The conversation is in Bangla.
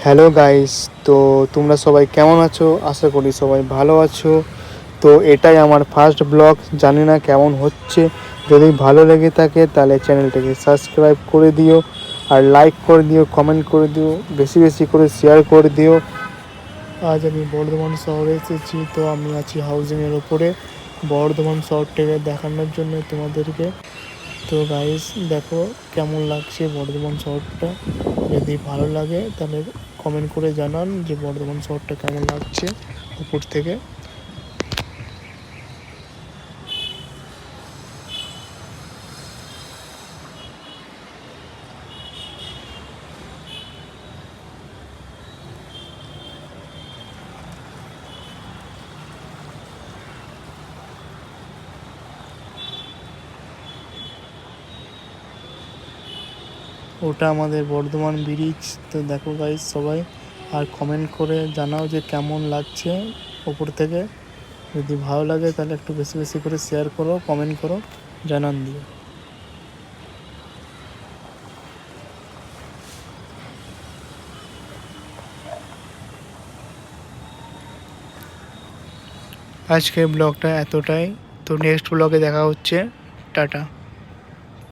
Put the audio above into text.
Hello guys. তো তোমরা সবাই কেমন আছো? আশা করি সবাই ভালো আছো। তো এটাই আমার ফার্স্ট ব্লগ, জানি না কেমন হচ্ছে। যদি ভালো লেগে থাকে তাহলে চ্যানেলটাকে সাবস্ক্রাইব করে দিও, আর লাইক করে দিও, কমেন্ট করে দিও, বেশি বেশি করে শেয়ার করে দিও। আজ আমি বর্ধমান শহরে এসেছি, তো আমি আছি হাউজিংয়ের ওপরে। বর্ধমান শহরটাকে দেখানোর জন্য তোমাদেরকে। তো গাইস দেখো কেমন লাগছে বর্ধমান শহরটা। যদি ভালো লাগে তাহলে কমেন্ট করে জানান যে বর্ধমান শহরটা কেমন লাগছে উপর থেকে। ওটা আমাদের বর্ধমান ব্রিজ। তো দেখো গাইস সবাই, আর কমেন্ট করে জানাও যে কেমন লাগছে ওপর থেকে। যদি ভালো লাগে তাহলে একটু বেশি বেশি করে শেয়ার করো, কমেন্ট করো, জানান দিও। আজকের ব্লগটা এতটাই। তো নেক্সট ব্লগে দেখা হচ্ছে। টাটা।